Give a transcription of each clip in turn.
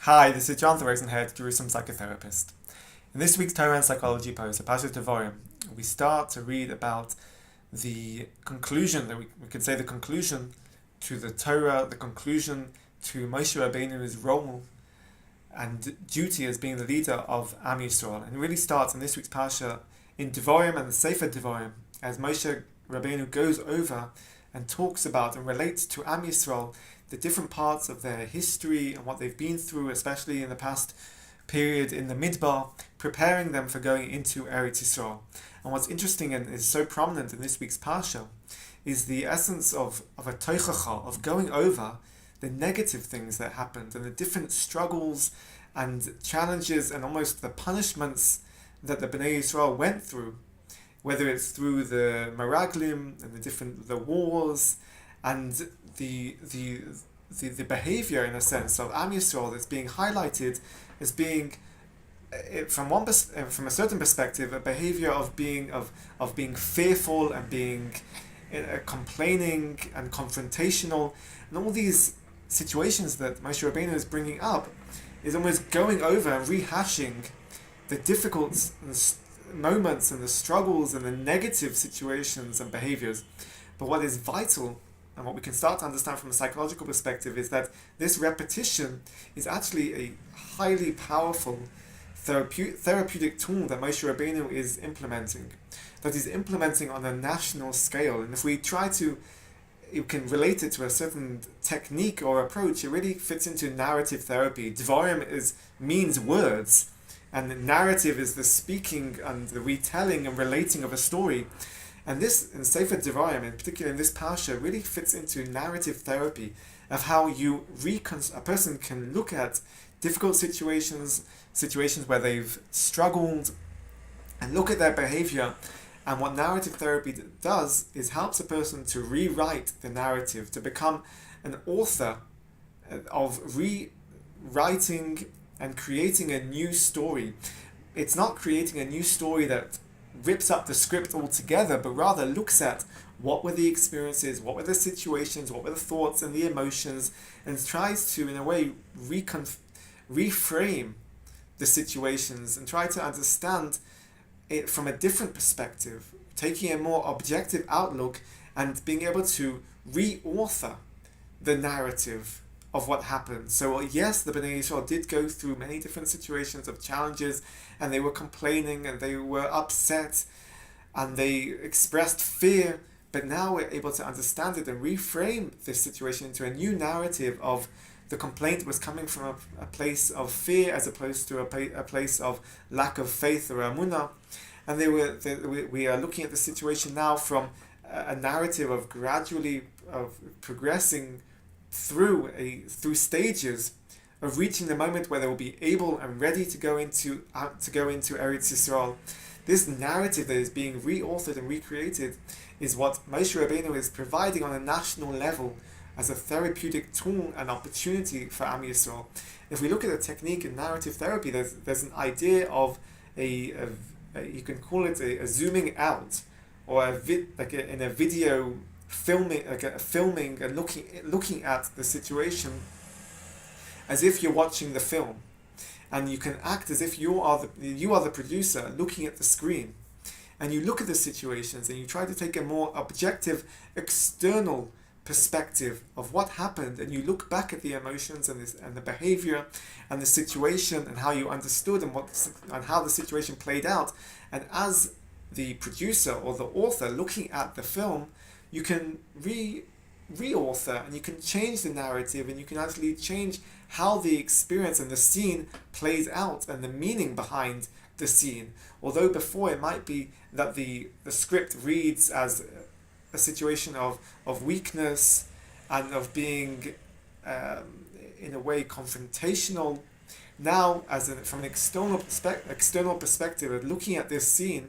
Hi, this is Jonathan Rosenhead, Jerusalem psychotherapist. In this week's Torah and Psychology post, a passage of Devarim, we start to read about the conclusion, that we could say the conclusion to the Torah, the conclusion to Moshe Rabbeinu's role and duty as being the leader of Am Yisrael. And it really starts in this week's Parsha in Devarim and the Sefer Devarim, as Moshe Rabbeinu goes over and talks about and relates to Am Yisrael the different parts of their history and what they've been through, especially in the past period in the Midbar, preparing them for going into Eretz Yisrael. And what's interesting and is so prominent in this week's Parsha is the essence of a toichacha, of going over the negative things that happened and the different struggles and challenges and almost the punishments that the Bnei Yisrael went through, whether it's through the Meraglim and the wars and the behavior, in a sense, of Am Yisrael that's being highlighted as being, from a certain perspective, a behavior of being fearful and being complaining and confrontational, and all these situations that Moshe Rabbeinu is bringing up is almost going over and rehashing the difficult moments and the struggles and the negative situations and behaviors. But what is vital, and what we can start to understand from a psychological perspective, is that this repetition is actually a highly powerful therapeutic tool that Moshe Rabbeinu is implementing, that he's implementing on a national scale. And if we try to, you can relate it to a certain technique or approach, it really fits into narrative therapy. Devarim means words, and narrative is the speaking and the retelling and relating of a story. And this, in Sefer Devarim, in particular in this Parsha, really fits into narrative therapy of how a person can look at difficult situations where they've struggled, and look at their behavior. And what narrative therapy does is helps a person to rewrite the narrative, to become an author of rewriting and creating a new story. It's not creating a new story that rips up the script altogether, but rather looks at what were the experiences, what were the situations, what were the thoughts and the emotions, and tries to, in a way, reframe the situations and try to understand it from a different perspective, taking a more objective outlook and being able to reauthor the narrative of what happened. So yes, the Bnei Yisrael did go through many different situations of challenges, and they were complaining and they were upset and they expressed fear, but now we're able to understand it and reframe this situation into a new narrative of the complaint was coming from a place of fear as opposed to a place of lack of faith or amunah. And we are looking at the situation now from a narrative of gradually progressing through stages of reaching the moment where they will be able and ready to go into Eretz Yisrael. This narrative that is being reauthored and recreated is what Moshe Rabbeinu is providing on a national level as a therapeutic tool and opportunity for Am Yisrael. If we look at the technique in narrative therapy, there's an idea of you can call it a zooming out, or in a video filming and looking at the situation as if you're watching the film, and you can act as if you are the producer looking at the screen, and you look at the situations and you try to take a more objective external perspective of what happened, and you look back at the emotions and the behavior and the situation and how you understood and how the situation played out. And as the producer or the author looking at the film, you can reauthor and you can change the narrative, and you can actually change how the experience and the scene plays out and the meaning behind the scene. Although before it might be that the script reads as a situation of weakness and of being in a way confrontational, now from an external perspective of looking at this scene,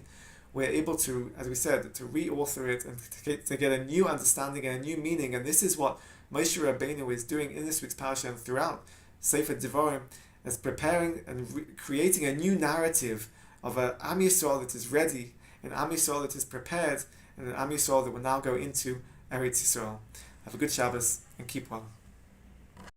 we're able to, as we said, to reauthor it and to get a new understanding and a new meaning. And this is what Moshe Rabbeinu is doing in this week's parasha and throughout Sefer Devarim, as preparing and creating a new narrative of an Am Yisrael that is ready, an Am Yisrael that is prepared, and an Am Yisrael that will now go into Eretz Yisrael. Have a good Shabbos and keep well.